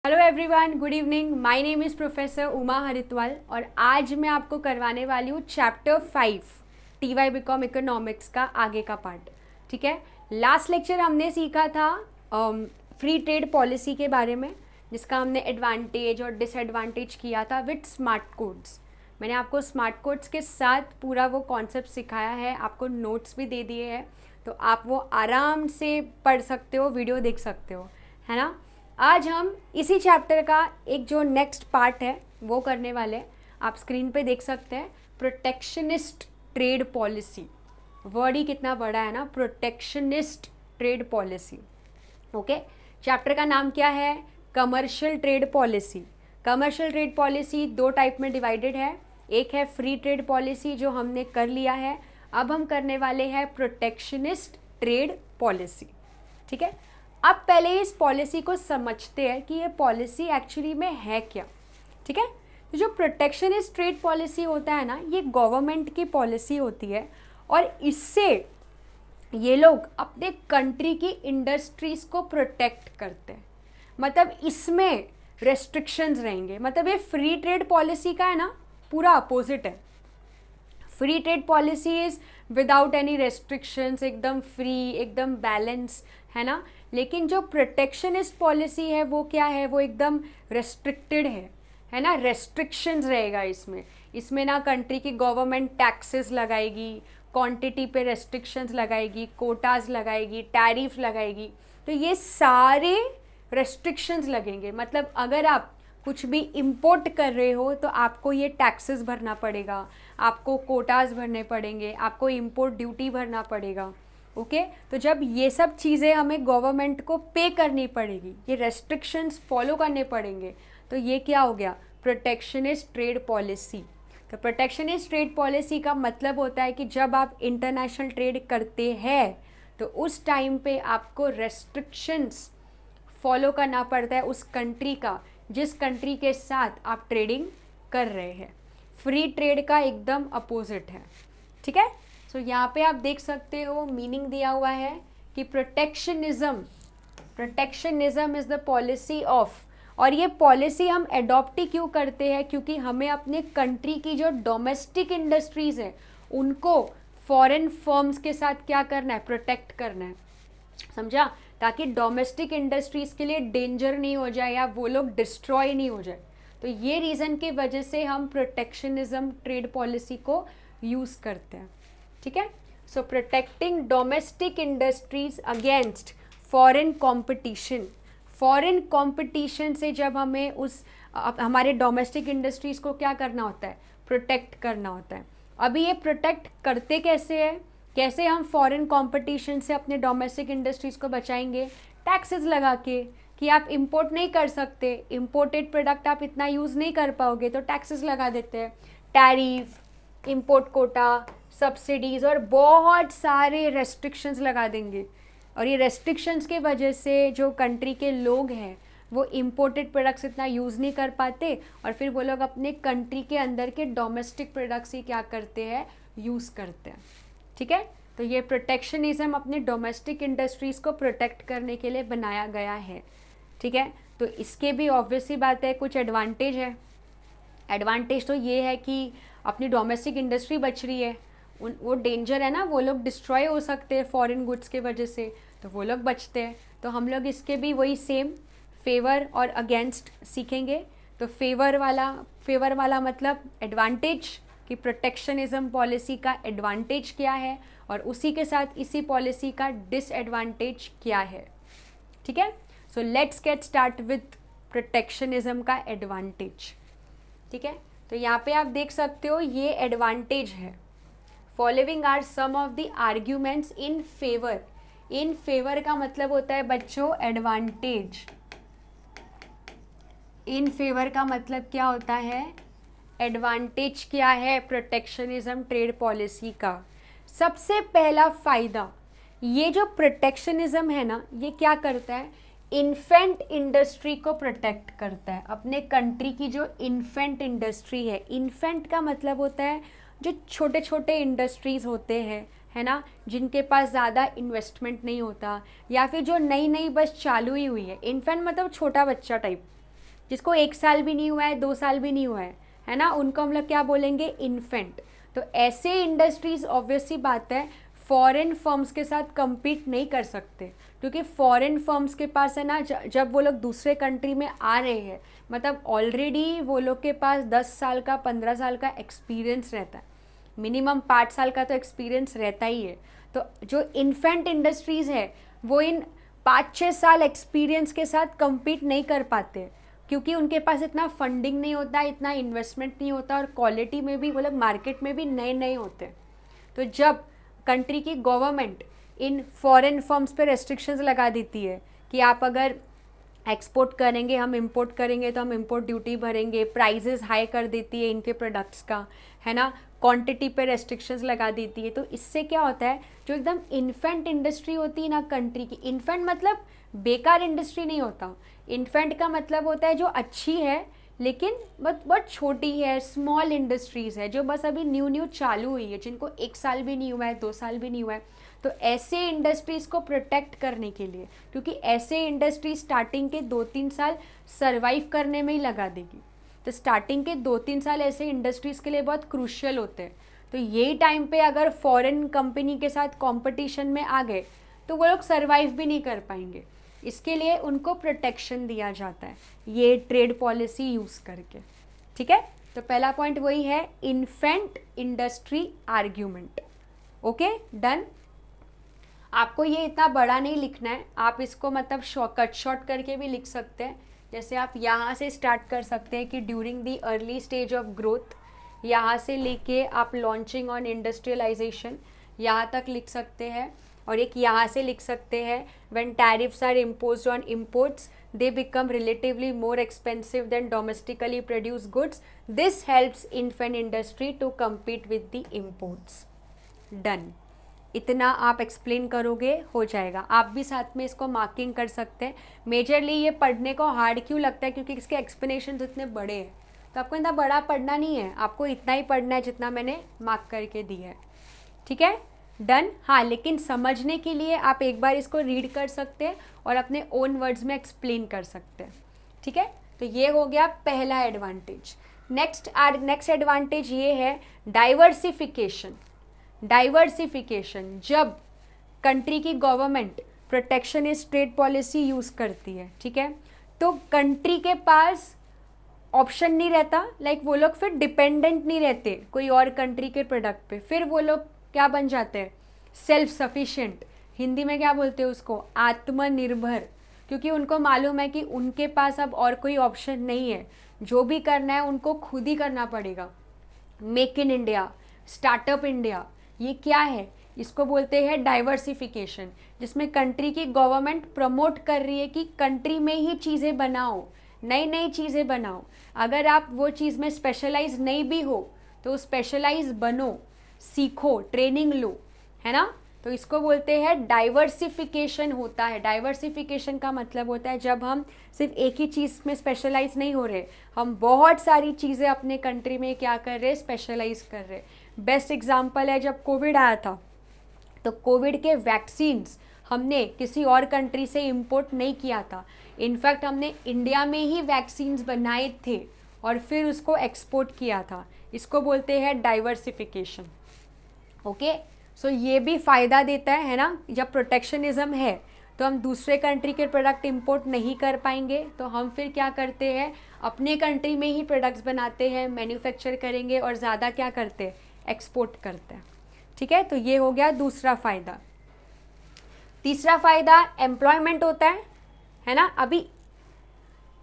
Hello everyone, good evening. My name is professor Uma Haridwal और आज मैं आपको करवाने वाली हूँ चैप्टर 5 TY BCom इकोनॉमिक्स का आगे का पार्ट। ठीक है, लास्ट लेक्चर हमने सीखा था फ्री ट्रेड पॉलिसी के बारे में, जिसका हमने एडवांटेज और डिसएडवांटेज किया था विथ स्मार्ट कोड्स। मैंने आपको स्मार्ट कोड्स के साथ पूरा वो कॉन्सेप्ट सिखाया है, आपको नोट्स भी दे दिए हैं, तो आप वो आराम से पढ़ सकते हो, वीडियो देख सकते हो, है ना। आज हम इसी चैप्टर का एक जो नेक्स्ट पार्ट है वो करने वाले हैं। आप स्क्रीन पे देख सकते हैं, प्रोटेक्शनिस्ट ट्रेड पॉलिसी। वर्ड ही कितना बड़ा है ना, protectionist trade policy. Okay, chapter का नाम क्या है? Commercial trade policy. Commercial trade policy दो टाइप में डिवाइडेड है। एक है फ्री ट्रेड पॉलिसी, जो हमने कर लिया है। अब हम करने वाले हैं प्रोटेक्शनिस्ट ट्रेड पॉलिसी। ठीक है, अब पहले इस पॉलिसी को समझते हैं कि ये पॉलिसी एक्चुअली में है क्या। ठीक है, तो जो प्रोटेक्शनिस्ट ट्रेड पॉलिसी होता है ना, ये गवर्नमेंट की पॉलिसी होती है और इससे ये लोग अपने कंट्री की इंडस्ट्रीज़ को प्रोटेक्ट करते हैं। मतलब इसमें रेस्ट्रिक्शंस रहेंगे। मतलब ये फ्री ट्रेड पॉलिसी का है ना, पूरा अपोजिट है। Free trade policy is without any restrictions, एकदम फ्री, एकदम बैलेंस, है ना। लेकिन जो प्रोटेक्शनिस्ट पॉलिसी है वो क्या है? वो एकदम रेस्ट्रिक्टेड है ना। रेस्ट्रिक्शंस रहेगा इसमें। इसमें ना कंट्री की गवर्नमेंट टैक्सेस लगाएगी, क्वांटिटी पे रेस्ट्रिक्शंस लगाएगी, कोटाज लगाएगी, टैरिफ लगाएगी। तो ये सारे रेस्ट्रिक्शंस लगेंगे। मतलब अगर आप कुछ भी इंपोर्ट कर रहे हो तो आपको ये टैक्सेस भरना पड़ेगा, आपको कोटाज भरने पड़ेंगे, आपको इंपोर्ट ड्यूटी भरना पड़ेगा। ओके, तो जब ये सब चीज़ें हमें गवर्नमेंट को पे करनी पड़ेगी, ये रेस्ट्रिक्शंस फॉलो करने पड़ेंगे, तो ये क्या हो गया? Protectionist trade policy. तो प्रोटेक्शनिस्ट ट्रेड पॉलिसी का मतलब होता है कि जब आप इंटरनेशनल ट्रेड करते हैं तो उस टाइम पे आपको रेस्ट्रिक्शंस फॉलो करना पड़ता है उस कंट्री का, जिस कंट्री के साथ आप ट्रेडिंग कर रहे हैं। फ्री ट्रेड का एकदम अपोजिट है। ठीक है, सो यहाँ पे आप देख सकते हो मीनिंग दिया हुआ है कि protectionism is the policy of. और ये पॉलिसी हम अडॉप्ट ही क्यों करते हैं? क्योंकि हमें अपने कंट्री की जो डोमेस्टिक इंडस्ट्रीज़ हैं उनको फॉरेन फर्म्स के साथ क्या करना है? प्रोटेक्ट करना है। समझा? ताकि डोमेस्टिक इंडस्ट्रीज़ के लिए डेंजर नहीं हो जाए या वो लोग डिस्ट्रॉय नहीं हो जाए। तो ये रीज़न की वजह से हम प्रोटेक्शनिज्म ट्रेड पॉलिसी को यूज़ करते हैं। ठीक है, so protecting domestic industries against foreign competition. Foreign competition से जब हमें हमारे डोमेस्टिक इंडस्ट्रीज़ को क्या करना होता है? प्रोटेक्ट करना होता है। अभी ये प्रोटेक्ट करते कैसे है? कैसे हम फॉरेन कंपटीशन से अपने डोमेस्टिक इंडस्ट्रीज़ को बचाएंगे? टैक्सेस लगा के, कि आप इंपोर्ट नहीं कर सकते, इंपोर्टेड प्रोडक्ट आप इतना यूज़ नहीं कर पाओगे, तो टैक्सेस लगा देते हैं। टैरिफ, इंपोर्ट कोटा, सब्सिडीज़ और बहुत सारे रेस्ट्रिक्शंस लगा देंगे। और ये रेस्ट्रिक्शंस के वजह से जो कंट्री के लोग हैं वो इंपोर्टेड प्रोडक्ट्स इतना यूज़ नहीं कर पाते और फिर वो लोग अपने कंट्री के अंदर के डोमेस्टिक प्रोडक्ट्स ही क्या करते हैं? यूज़ करते हैं। ठीक है, तो ये प्रोटेक्शनिज्म अपने डोमेस्टिक इंडस्ट्रीज़ को प्रोटेक्ट करने के लिए बनाया गया है। ठीक है, तो इसके भी ऑब्वियसली बात है कुछ एडवांटेज है। एडवांटेज तो ये है कि अपनी डोमेस्टिक इंडस्ट्री बच रही है, वो डेंजर है ना, वो लोग डिस्ट्रॉय हो सकते हैं फॉरेन गुड्स के वजह से, तो वो लोग बचते हैं। तो हम लोग इसके भी वही सेम फेवर और अगेंस्ट सीखेंगे। तो फेवर वाला मतलब एडवांटेज, कि प्रोटेक्शनिज्म पॉलिसी का एडवांटेज क्या है और उसी के साथ इसी पॉलिसी का डिसएडवांटेज क्या है। ठीक है, so let's get start with protectionism का एडवांटेज। ठीक है, तो यहाँ पे आप देख सकते हो ये एडवांटेज है। Following are some of the arguments in favour. In favour का मतलब होता है बच्चों एडवांटेज। इन फेवर का मतलब क्या होता है? एडवांटेज क्या है प्रोटेक्शनिज्म ट्रेड पॉलिसी का? सबसे पहला फ़ायदा, ये जो प्रोटेक्शनिज्म है ना, ये क्या करता है? इन्फेंट इंडस्ट्री को प्रोटेक्ट करता है। अपने कंट्री की जो इन्फेंट इंडस्ट्री है, इन्फेंट का मतलब होता है जो छोटे छोटे इंडस्ट्रीज़ होते हैं, है ना, जिनके पास ज़्यादा इन्वेस्टमेंट नहीं होता या फिर जो नई नई बस चालू ही हुई है। इन्फेंट मतलब छोटा बच्चा टाइप, जिसको 1 साल भी नहीं हुआ है, 2 साल भी नहीं हुआ है ना, उनको हम लोग क्या बोलेंगे, इन्फेंट। तो ऐसे इंडस्ट्रीज ऑब्वियस सी बात है फॉरेन फर्म्स के साथ compete नहीं कर सकते, क्योंकि फॉरेन फर्म्स के पास है ना, जब वो लोग दूसरे कंट्री में आ रहे हैं, मतलब ऑलरेडी वो लोग के पास 10 साल का 15 साल का एक्सपीरियंस रहता है, मिनिमम 5 साल का तो एक्सपीरियंस रहता ही है। तो जो इन्फेंट इंडस्ट्रीज़ है वो इन 5-6 साल एक्सपीरियंस के साथ compete नहीं कर पाते, क्योंकि उनके पास इतना फंडिंग नहीं होता, इतना इन्वेस्टमेंट नहीं होता, और क्वालिटी में भी वो लोग मार्केट में भी नए नए होते। तो जब कंट्री की गवर्नमेंट इन फॉरेन फर्म्स पे रेस्ट्रिक्शंस लगा देती है कि आप अगर एक्सपोर्ट करेंगे, हम इंपोर्ट करेंगे तो हम इंपोर्ट ड्यूटी भरेंगे, प्राइजेस हाई कर देती है इनके प्रोडक्ट्स का, है ना, क्वांटिटी पे रेस्ट्रिक्शंस लगा देती है, तो इससे क्या होता है, जो एकदम इन्फेंट इंडस्ट्री होती है ना कंट्री की, इन्फेंट मतलब बेकार इंडस्ट्री नहीं होता, इन्फेंट का मतलब होता है जो अच्छी है लेकिन बहुत छोटी है, स्मॉल इंडस्ट्रीज़ है जो बस अभी न्यू चालू हुई है, जिनको 1 साल भी नहीं हुआ है, 2 साल भी नहीं हुआ है। तो ऐसे इंडस्ट्रीज़ को प्रोटेक्ट करने के लिए, क्योंकि ऐसे इंडस्ट्री स्टार्टिंग के 2-3 साल सर्वाइव करने में ही लगा देगी, तो स्टार्टिंग के 2-3 साल ऐसे इंडस्ट्रीज़ के लिए बहुत क्रूशियल होते हैं। तो यही टाइम पे अगर फॉरेन कंपनी के साथ कंपटीशन में आ गए तो वो लोग सर्वाइव भी नहीं कर पाएंगे, इसके लिए उनको प्रोटेक्शन दिया जाता है ये ट्रेड पॉलिसी यूज़ करके। ठीक है, तो पहला पॉइंट वही है, infant industry argument. Okay, done. आपको ये इतना बड़ा नहीं लिखना है, आप इसको मतलब कट शॉर्ट करके भी लिख सकते हैं। जैसे आप यहाँ से स्टार्ट कर सकते हैं कि during the early stage of growth, यहाँ से लेके आप लॉन्चिंग ऑन इंडस्ट्रियलाइजेशन यहाँ तक लिख सकते हैं, और एक यहाँ से लिख सकते हैं when tariffs are imposed on imports they become relatively more expensive than domestically produce goods, this helps infant industry to compete with the imports. Done, इतना आप एक्सप्लेन करोगे हो जाएगा। आप भी साथ में इसको मार्किंग कर सकते हैं। मेजरली ये पढ़ने को हार्ड क्यों लगता है, क्योंकि इसके एक्सप्लेनेशन इतने बड़े हैं, तो आपको इतना बड़ा पढ़ना नहीं है, आपको इतना ही पढ़ना है जितना मैंने मार्क करके दिया है। ठीक है, डन। हाँ, लेकिन समझने के लिए आप एक बार इसको रीड कर सकते हैं और अपने ओन वर्ड्स में एक्सप्लेन कर सकते हैं। ठीक है, तो ये हो गया पहला एडवांटेज। नेक्स्ट एडवांटेज ये है डाइवर्सिफिकेशन। डाइवर्सिफिकेशन, जब कंट्री की government protectionist trade policy use करती है, ठीक है, तो कंट्री के पास ऑप्शन नहीं रहता, लाइक वो लोग फिर डिपेंडेंट नहीं रहते कोई और कंट्री के प्रोडक्ट पे, फिर वो लोग क्या बन जाते हैं, सेल्फ सफिशिएंट। हिंदी में क्या बोलते हैं उसको, आत्मनिर्भर, क्योंकि उनको मालूम है कि उनके पास अब और कोई ऑप्शन नहीं है, जो भी करना है उनको खुद ही करना पड़ेगा। Make in India, startup India, ये क्या है, इसको बोलते हैं डाइवर्सिफिकेशन, जिसमें कंट्री की गवर्नमेंट प्रमोट कर रही है कि कंट्री में ही चीज़ें बनाओ, नई नई चीज़ें बनाओ। अगर आप वो चीज़ में स्पेशलाइज नहीं भी हो तो स्पेशलाइज बनो, सीखो, ट्रेनिंग लो, है ना। तो इसको बोलते हैं डाइवर्सिफिकेशन होता है। डाइवर्सिफिकेशन का मतलब होता है जब हम सिर्फ एक ही चीज़ में स्पेशलाइज नहीं हो रहे, हम बहुत सारी चीज़ें अपने कंट्री में क्या कर रहे, स्पेशलाइज कर रहे। बेस्ट एग्जाम्पल है जब कोविड आया था, तो कोविड के वैक्सीन्स हमने किसी और कंट्री से इंपोर्ट नहीं किया था, इनफैक्ट हमने इंडिया में ही वैक्सीन्स बनाए थे और फिर उसको एक्सपोर्ट किया था। इसको बोलते हैं डाइवर्सिफिकेशन। ओके, सो ये भी फ़ायदा देता है ना। जब प्रोटेक्शनिज्म है तो हम दूसरे कंट्री के प्रोडक्ट इंपोर्ट नहीं कर पाएंगे, तो हम फिर क्या करते हैं, अपने कंट्री में ही प्रोडक्ट्स बनाते हैं, मैन्युफैक्चर करेंगे और ज़्यादा क्या करते हैं, एक्सपोर्ट करते हैं। ठीक है, तो ये हो गया दूसरा फ़ायदा। तीसरा फ़ायदा एम्प्लॉयमेंट होता है ना। अभी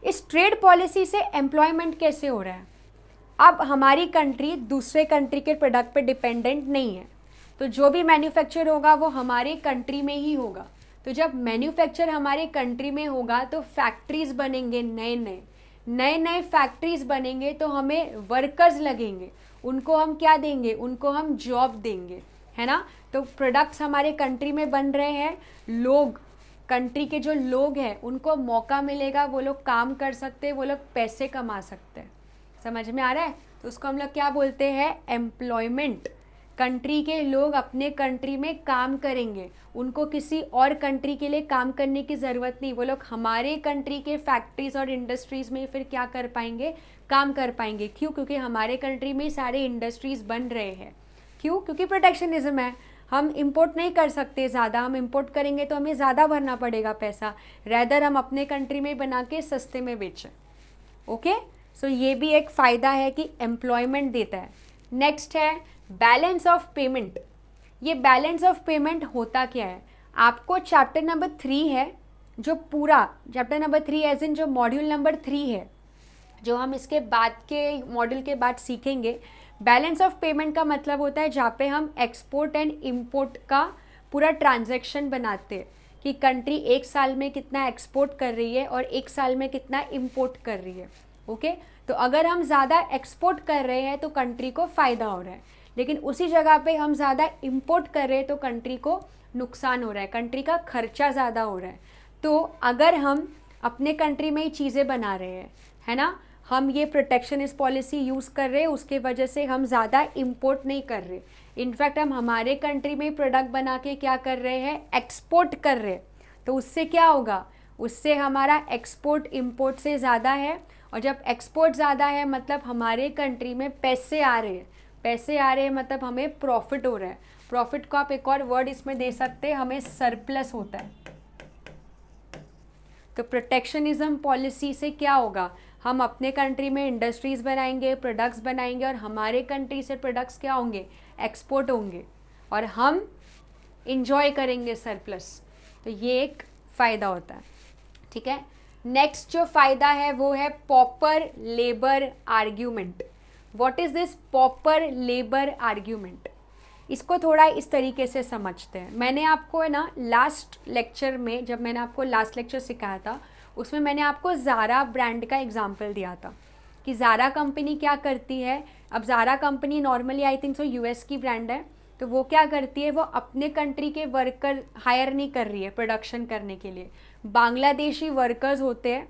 इस ट्रेड पॉलिसी से एम्प्लॉयमेंट कैसे हो रहा है, अब हमारी कंट्री दूसरे कंट्री के प्रोडक्ट पे डिपेंडेंट नहीं है, तो जो भी मैन्युफैक्चर होगा वो हमारे कंट्री में ही होगा। तो जब मैन्युफैक्चर हमारे कंट्री में होगा तो फैक्ट्रीज़ बनेंगे, नए नए फैक्ट्रीज़ बनेंगे, तो हमें वर्कर्स लगेंगे, उनको हम क्या देंगे, उनको हम जॉब देंगे, है ना। तो प्रोडक्ट्स हमारे कंट्री में बन रहे हैं, लोग, कंट्री के जो लोग हैं उनको मौका मिलेगा, वो लोग काम कर सकते हैं, वो लोग पैसे कमा सकते हैं। समझ में आ रहा है, तो उसको हम लोग क्या बोलते हैं, एम्प्लॉयमेंट। कंट्री के लोग अपने कंट्री में काम करेंगे, उनको किसी और कंट्री के लिए काम करने की ज़रूरत नहीं, वो लोग हमारे कंट्री के फैक्ट्रीज और इंडस्ट्रीज़ में फिर क्या कर पाएंगे, काम कर पाएंगे। क्यों? क्योंकि हमारे कंट्री में सारे इंडस्ट्रीज़ बन रहे हैं। क्यों? क्योंकि प्रोटेक्शनिज्म है, हम इंपोर्ट नहीं कर सकते ज़्यादा, हम इंपोर्ट करेंगे तो हमें ज़्यादा भरना पड़ेगा पैसा, रैदर हम अपने कंट्री में बना के सस्ते में बेचें। ओके, सो ये भी एक फ़ायदा है कि एम्प्लॉयमेंट देता है। नेक्स्ट है बैलेंस ऑफ पेमेंट। ये बैलेंस ऑफ पेमेंट होता क्या है, आपको चैप्टर नंबर 3 है, जो पूरा चैप्टर नंबर 3 एज इन जो मॉड्यूल नंबर 3 है, जो हम इसके बाद के मॉड्यूल के बाद सीखेंगे। बैलेंस ऑफ पेमेंट का मतलब होता है जहाँ पे हम एक्सपोर्ट एंड इम्पोर्ट का पूरा ट्रांजैक्शन बनाते हैं कि कंट्री एक साल में कितना एक्सपोर्ट कर रही है और एक साल में कितना इम्पोर्ट कर रही है। ओके, तो अगर हम ज़्यादा एक्सपोर्ट कर रहे हैं तो कंट्री को फ़ायदा हो रहा है, लेकिन उसी जगह पे हम ज़्यादा इम्पोर्ट कर रहे हैं तो कंट्री को नुकसान हो रहा है, कंट्री का खर्चा ज़्यादा हो रहा है। तो अगर हम अपने कंट्री में ही चीज़ें बना रहे हैं, है ना, हम ये प्रोटेक्शनिस्ट पॉलिसी यूज़ कर रहे हैं, उसके वजह से हम ज़्यादा इम्पोर्ट नहीं कर रहे, इनफैक्ट हम हमारे कंट्री में प्रोडक्ट बना के क्या कर रहे हैं, एक्सपोर्ट कर रहे हैं। तो उससे क्या होगा, उससे हमारा एक्सपोर्ट इम्पोर्ट से ज़्यादा है, और जब एक्सपोर्ट ज़्यादा है मतलब हमारे कंट्री में पैसे आ रहे हैं, पैसे आ रहे हैं मतलब हमें प्रॉफिट हो रहा है। प्रॉफिट को आप एक और वर्ड इसमें दे सकते हैं, हमें सरप्लस होता है। तो प्रोटेक्शनिज्म पॉलिसी से क्या होगा, हम अपने कंट्री में इंडस्ट्रीज़ बनाएंगे, प्रोडक्ट्स बनाएंगे, और हमारे कंट्री से प्रोडक्ट्स क्या होंगे, एक्सपोर्ट होंगे, और हम इंजॉय करेंगे सरप्लस। तो ये एक फ़ायदा होता है। ठीक है, नेक्स्ट जो फ़ायदा है वो है pauper labour argument. What is this pauper labour argument? इसको थोड़ा इस तरीके से समझते हैं। मैंने आपको है ना लास्ट लेक्चर में, जब मैंने आपको लास्ट लेक्चर सिखाया था, उसमें मैंने आपको ज़ारा ब्रांड का एग्जाम्पल दिया था कि ज़ारा कंपनी क्या करती है। अब Zara company normally I think so US की ब्रांड है, तो वो क्या करती है, वो अपने कंट्री के वर्कर हायर नहीं कर रही है प्रोडक्शन करने के लिए, बांग्लादेशी वर्कर्स होते हैं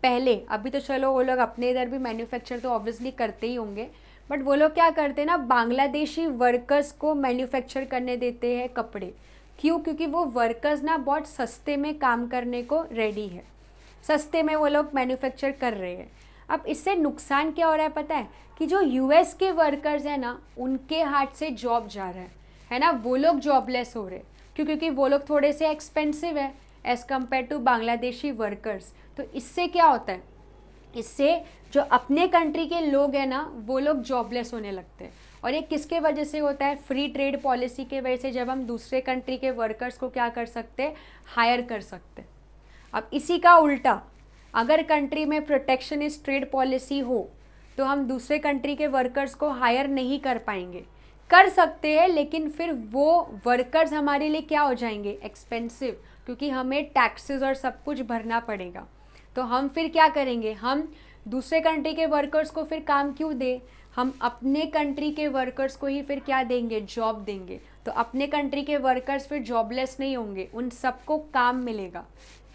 पहले, अभी तो चलो वो लोग अपने इधर भी मैन्युफैक्चर तो ऑब्वियसली करते ही होंगे, बट वो लोग क्या करते हैं ना, बांग्लादेशी वर्कर्स को मैन्युफैक्चर करने देते हैं कपड़े। क्यों? क्योंकि वो वर्कर्स ना बहुत सस्ते में काम करने को रेडी है, सस्ते में वो लोग मैन्युफैक्चर कर रहे हैं। अब इससे नुकसान क्या हो रहा है पता है, कि जो यूएस के वर्कर्स हैं ना, उनके हाथ से जॉब जा रहा है ना, वो लोग जॉबलेस हो रहे। क्यों? क्योंकि वो लोग थोड़े से एक्सपेंसिव है as compare to Bangladeshi workers. तो इससे क्या होता है, इससे जो अपने कंट्री के लोग हैं ना, वो लोग जॉबलेस होने लगते हैं। और ये किसके वजह से होता है, फ्री ट्रेड पॉलिसी के वजह से, जब हम दूसरे कंट्री के वर्कर्स को क्या कर सकते हैं, हायर कर सकते हैं। अब इसी का उल्टा, अगर कंट्री में प्रोटेक्शनिस्ट ट्रेड पॉलिसी हो तो हम दूसरे कंट्री के वर्कर्स को हायर नहीं कर पाएंगे, कर सकते हैं लेकिन फिर वो वर्कर्स हमारे लिए क्या हो जाएंगे, एक्सपेंसिव, क्योंकि हमें टैक्सेस और सब कुछ भरना पड़ेगा। तो हम फिर क्या करेंगे, हम दूसरे कंट्री के वर्कर्स को फिर काम क्यों दें, हम अपने कंट्री के वर्कर्स को ही फिर क्या देंगे, जॉब देंगे। तो अपने कंट्री के वर्कर्स फिर जॉबलेस नहीं होंगे, उन सबको काम मिलेगा,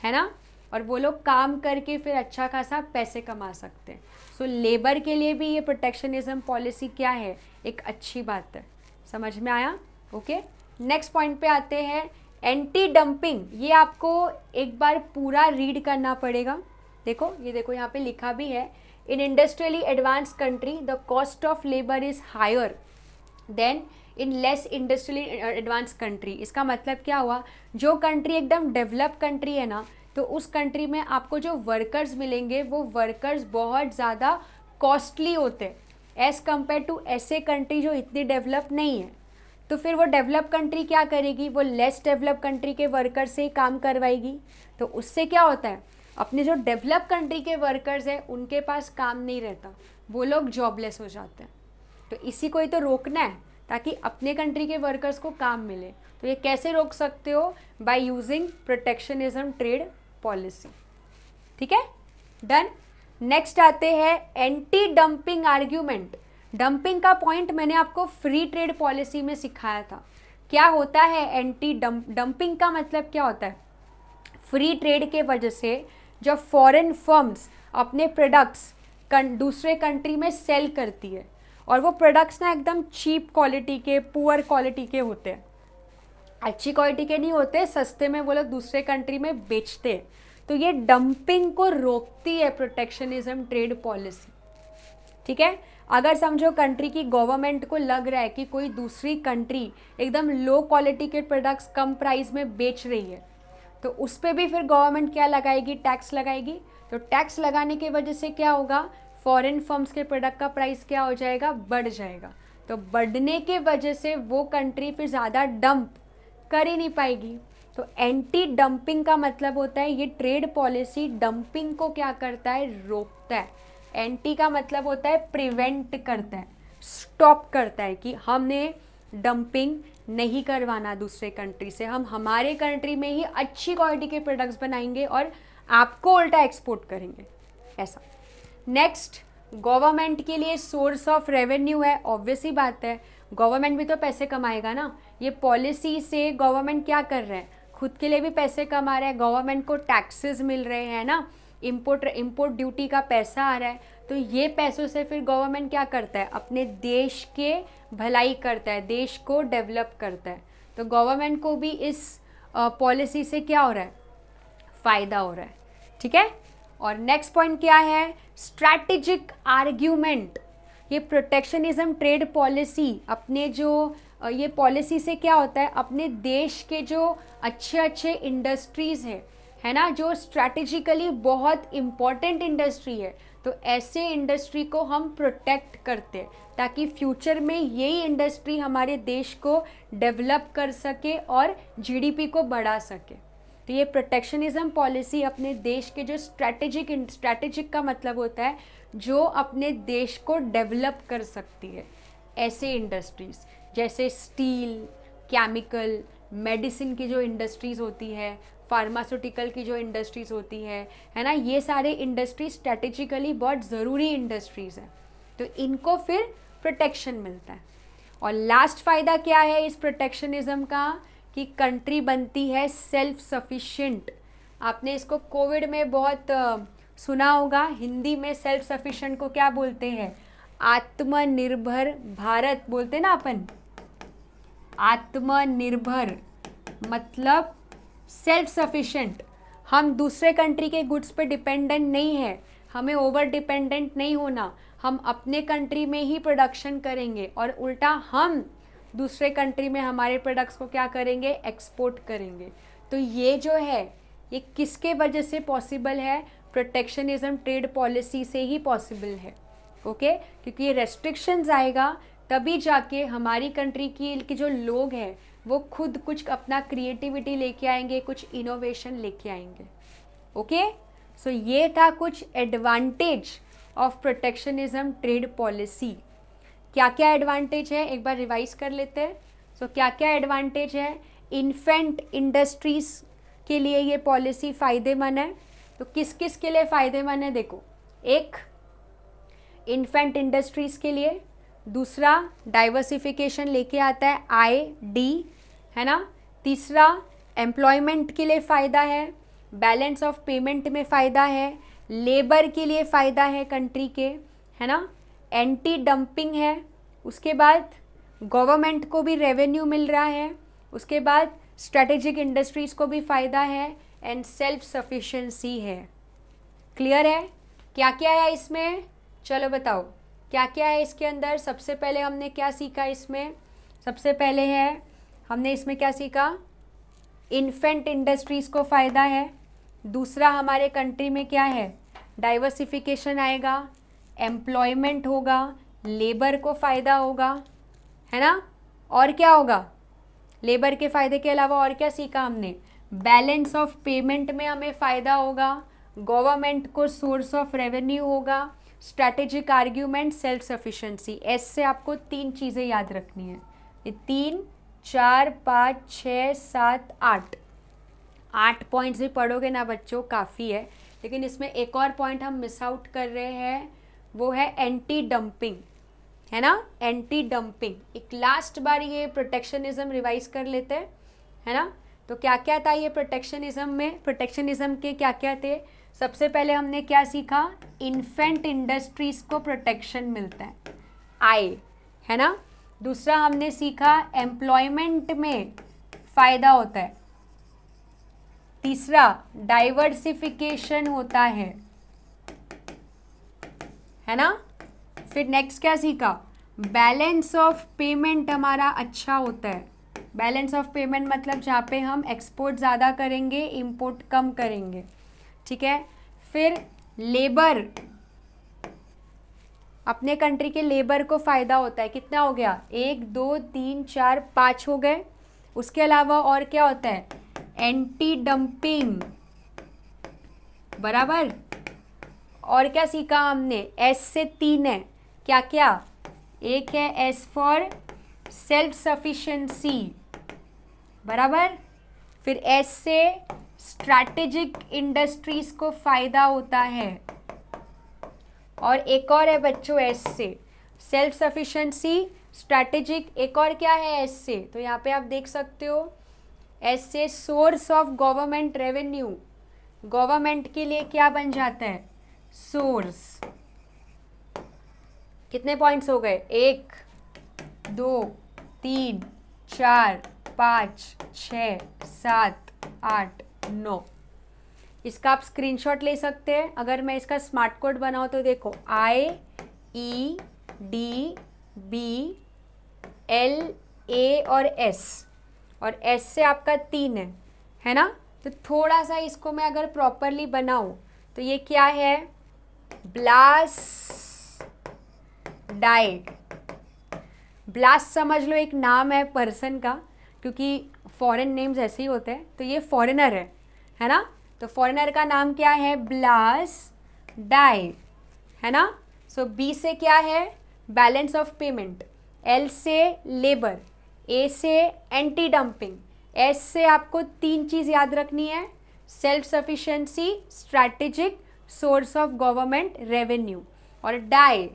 है ना, और वो लोग काम करके फिर अच्छा खासा पैसे कमा सकते हैं। सो लेबर के लिए भी ये प्रोटेक्शनिज्म पॉलिसी क्या है, एक अच्छी बात है। समझ में आया? ओके, नेक्स्ट पॉइंट पे आते हैं, एंटी डंपिंग। ये आपको एक बार पूरा रीड करना पड़ेगा। देखो, ये देखो यहाँ पे लिखा भी है, in industrially advance country the cost of labour is higher than in less industrially advance country. इसका मतलब क्या हुआ, जो कंट्री एकदम डेवलप कंट्री है ना, तो उस कंट्री में आपको जो वर्कर्स मिलेंगे वो वर्कर्स बहुत ज़्यादा कॉस्टली होते हैं एज़ कम्पेयर टू ऐसे कंट्री जो इतनी डेवलप नहीं है। तो फिर वो डेवलप कंट्री क्या करेगी, वो लेस डेवलप कंट्री के वर्कर से ही काम करवाएगी। तो उससे क्या होता है, अपने जो डेवलप कंट्री के वर्कर्स हैं उनके पास काम नहीं रहता, वो लोग जॉबलेस हो जाते हैं। तो इसी को ही तो रोकना है ताकि अपने कंट्री के वर्कर्स को काम मिले। तो ये कैसे रोक सकते हो, by using protectionism trade policy. ठीक है, डन। नेक्स्ट आते हैं एंटी डंपिंग आर्ग्यूमेंट। डंपिंग का पॉइंट मैंने आपको फ्री ट्रेड पॉलिसी में सिखाया था। क्या होता है एंटी डंपिंग का मतलब क्या होता है, फ्री ट्रेड के वजह से जब फॉरेन फर्म्स अपने प्रोडक्ट्स दूसरे कंट्री में सेल करती है और वो प्रोडक्ट्स ना एकदम चीप क्वालिटी के, पुअर क्वालिटी के होते हैं, अच्छी क्वालिटी के नहीं होते, सस्ते में वो लोग दूसरे कंट्री में बेचते हैं। तो ये डंपिंग को रोकती है प्रोटेक्शनिज्म ट्रेड पॉलिसी, ठीक है। अगर समझो कंट्री की गवर्नमेंट को लग रहा है कि कोई दूसरी कंट्री एकदम लो क्वालिटी के प्रोडक्ट्स कम प्राइस में बेच रही है, तो उस पर भी फिर गवर्नमेंट क्या लगाएगी, टैक्स लगाएगी। तो टैक्स लगाने की वजह से क्या होगा, फॉरेन फर्म्स के प्रोडक्ट का प्राइस क्या हो जाएगा, बढ़ जाएगा। तो बढ़ने के वजह से वो कंट्री फिर ज़्यादा डंप कर ही नहीं पाएगी। तो एंटी डंपिंग का मतलब होता है ये ट्रेड पॉलिसी डंपिंग को क्या करता है, रोकता है। एंटी का मतलब होता है प्रिवेंट करता है, स्टॉप करता है कि हमने डंपिंग नहीं करवाना दूसरे कंट्री से, हम हमारे कंट्री में ही अच्छी क्वालिटी के प्रोडक्ट्स बनाएंगे और आपको उल्टा एक्सपोर्ट करेंगे, ऐसा। नेक्स्ट, गवर्नमेंट के लिए सोर्स ऑफ रेवेन्यू है, ऑब्वियस ही बात है, गवर्नमेंट भी तो पैसे कमाएगा ना। ये पॉलिसी से गवर्नमेंट क्या कर रहा है, खुद के लिए भी पैसे कमा रहा है, गवर्नमेंट को टैक्सेस मिल रहे हैं ना, इम्पोर्ट ड्यूटी का पैसा आ रहा है। तो ये पैसों से फिर गवर्नमेंट क्या करता है, अपने देश के भलाई करता है, देश को डेवलप करता है। तो गवर्नमेंट को भी इस पॉलिसी से क्या हो रहा है, फ़ायदा हो रहा है, ठीक है। और नेक्स्ट पॉइंट क्या है, स्ट्रैटेजिक आर्ग्यूमेंट। ये प्रोटेक्शनिज्म ट्रेड पॉलिसी अपने जो ये पॉलिसी से क्या होता है, अपने देश के जो अच्छे अच्छे इंडस्ट्रीज़ है ना, जो स्ट्रैटेजिकली बहुत इम्पॉर्टेंट इंडस्ट्री है, तो ऐसे इंडस्ट्री को हम प्रोटेक्ट करते हैं ताकि फ्यूचर में यही इंडस्ट्री हमारे देश को डेवलप कर सके और जीडीपी को बढ़ा सके। तो ये प्रोटेक्शनिज्म पॉलिसी अपने देश के जो स्ट्रैटेजिक का मतलब होता है जो अपने देश को डेवलप कर सकती है, ऐसे इंडस्ट्रीज़ जैसे स्टील, केमिकल, मेडिसिन की जो इंडस्ट्रीज़ होती है, फार्मास्यूटिकल की जो इंडस्ट्रीज़ होती है ना, ये सारे इंडस्ट्री स्ट्रैटेजिकली बहुत ज़रूरी इंडस्ट्रीज़ हैं, तो इनको फिर प्रोटेक्शन मिलता है। और लास्ट फ़ायदा क्या है इस प्रोटेक्शनिज्म का, कि कंट्री बनती है सेल्फ सफिशिएंट। आपने इसको कोविड में बहुत सुना होगा, हिंदी में सेल्फ सफिशिएंट को क्या बोलते हैं, आत्मनिर्भर भारत बोलते हैं ना अपन। आत्मनिर्भर मतलब सेल्फ सफिशिएंट, हम दूसरे कंट्री के गुड्स पे डिपेंडेंट नहीं है, हमें ओवर डिपेंडेंट नहीं होना, हम अपने कंट्री में ही प्रोडक्शन करेंगे और उल्टा हम दूसरे कंट्री में हमारे प्रोडक्ट्स को क्या करेंगे, एक्सपोर्ट करेंगे। तो ये जो है ये किसके वजह से पॉसिबल है, प्रोटेक्शनिज्म ट्रेड पॉलिसी से ही पॉसिबल है, ओके। क्योंकि ये रेस्ट्रिक्शंस आएगा तभी जाके हमारी कंट्री की जो लोग हैं वो खुद कुछ अपना क्रिएटिविटी लेके आएंगे, कुछ इनोवेशन लेके आएंगे, ओके। सो ये था कुछ advantage of protectionism trade policy. क्या क्या एडवांटेज है एक बार रिवाइज कर लेते हैं। सो क्या क्या एडवांटेज है, इन्फेंट इंडस्ट्रीज़ के लिए ये पॉलिसी फ़ायदेमंद है। तो किस किस के लिए फ़ायदेमंद है, देखो, एक इन्फेंट इंडस्ट्रीज़ के लिए, दूसरा डाइवर्सिफिकेशन लेके आता है ID, है ना, तीसरा एम्प्लॉयमेंट के लिए फ़ायदा है, बैलेंस ऑफ पेमेंट में फ़ायदा है, लेबर के लिए फ़ायदा है कंट्री के, है ना, एंटी डंपिंग है, उसके बाद गवर्नमेंट को भी रेवेन्यू मिल रहा है, उसके बाद स्ट्रेटेजिक इंडस्ट्रीज़ को भी फ़ायदा है एंड सेल्फ सफिशिएंसी है। क्लियर है क्या क्या है इसमें, चलो बताओ क्या क्या है इसके अंदर। सबसे पहले हमने क्या सीखा इसमें, सबसे पहले है हमने इसमें क्या सीखा, इन्फेंट इंडस्ट्रीज़ को फ़ायदा है, दूसरा हमारे कंट्री में क्या है, डाइवर्सिफिकेशन आएगा, एम्प्लॉयमेंट होगा, लेबर को फ़ायदा होगा, है ना, और क्या होगा, लेबर के फ़ायदे के अलावा और क्या सीखा हमने, बैलेंस ऑफ पेमेंट में हमें फ़ायदा होगा, गवर्नमेंट को सोर्स ऑफ रेवेन्यू होगा, स्ट्रैटेजिक आर्ग्यूमेंट, सेल्फ सफिशिएंसी। ऐसे आपको 3 चीज़ें याद रखनी है, ये 3, 4, 5, 6, 7, 8 पॉइंट्स भी पढ़ोगे ना बच्चों काफ़ी है। लेकिन इसमें एक और पॉइंट हम मिस आउट कर रहे हैं, वो है एंटी डंपिंग, है ना, एंटी डंपिंग। एक लास्ट बार ये प्रोटेक्शनिज्म रिवाइज कर लेते हैं, है ना। तो क्या क्या था ये प्रोटेक्शनिज्म में, प्रोटेक्शनिज्म के क्या क्या थे। सबसे पहले हमने क्या सीखा, इन्फेंट इंडस्ट्रीज़ को प्रोटेक्शन मिलता है, आय, है ना। दूसरा हमने सीखा एम्प्लॉयमेंट में फायदा होता है। तीसरा डाइवर्सिफिकेशन होता है ना। फिर नेक्स्ट क्या सीखा, बैलेंस ऑफ पेमेंट हमारा अच्छा होता है। बैलेंस ऑफ पेमेंट मतलब जहाँ पे हम एक्सपोर्ट ज़्यादा करेंगे, इंपोर्ट कम करेंगे, ठीक है। फिर लेबर, अपने कंट्री के लेबर को फ़ायदा होता है। कितना हो गया, 1 2 3 4 5 हो गए। उसके अलावा और क्या होता है, एंटी डंपिंग, बराबर। और क्या सीखा हमने, एस से 3 है, क्या क्या, एक है एस फॉर सेल्फ सफिशिएंसी, बराबर। फिर एस से स्ट्रैटेजिक इंडस्ट्रीज को फायदा होता है। और एक और है बच्चों एस से, सेल्फ सफिशिएंसी, स्ट्रैटेजिक, एक और क्या है एस से, तो यहाँ पे आप देख सकते हो एस से source of government revenue, government के लिए क्या बन जाता है, सोर्स। कितने पॉइंट्स हो गए, 1 2 3 4 5 6 7 8 9। इसका आप स्क्रीनशॉट ले सकते हैं। अगर मैं इसका स्मार्ट कोड बनाऊँ तो देखो, IEDBL A और S, और S से आपका 3 है ना। तो थोड़ा सा इसको मैं अगर प्रॉपरली बनाऊँ तो ये क्या है, ब्लास डाई। ब्लास्ट समझ लो एक नाम है पर्सन का, क्योंकि फॉरेन नेम्स ऐसे ही होते हैं, तो ये फॉरेनर है ना। तो फॉरेनर का नाम क्या है, ब्लास डाई, है ना। सो बी से क्या है, बैलेंस ऑफ पेमेंट, एल से लेबर, ए से एंटी डंपिंग, एस से आपको 3 चीज़ याद रखनी है, self sufficiency, strategic, source of government revenue. और डाई,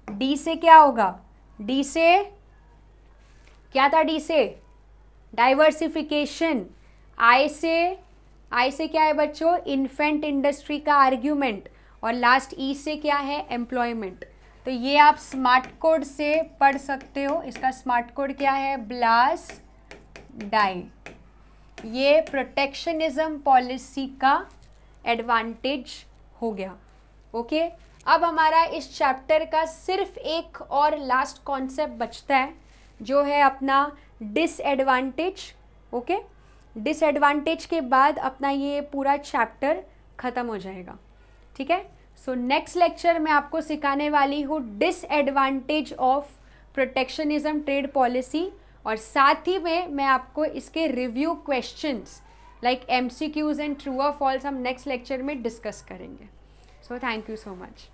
डी से क्या होगा, डी से क्या था, डी से डाइवर्सिफिकेशन, आई से क्या है बच्चों, इन्फेंट इंडस्ट्री का आर्ग्यूमेंट, और लास्ट ई से क्या है, एम्प्लॉयमेंट। तो ये आप स्मार्ट कोड से पढ़ सकते हो। इसका स्मार्ट कोड क्या है, ब्लास डाई। ये प्रोटेक्शनिज्म पॉलिसी का एडवांटेज हो गया। ओके, अब हमारा इस चैप्टर का सिर्फ एक और लास्ट कॉन्सेप्ट बचता है, जो है अपना डिसएडवांटेज। ओके, डिसएडवांटेज के बाद अपना ये पूरा चैप्टर ख़त्म हो जाएगा, ठीक है। सो नेक्स्ट लेक्चर में आपको सिखाने वाली हूँ disadvantage of protectionism trade policy, और साथ ही में मैं आपको इसके review questions like MCQs and true और फॉल्स हम नेक्स्ट लेक्चर में डिस्कस करेंगे। So thank you so much.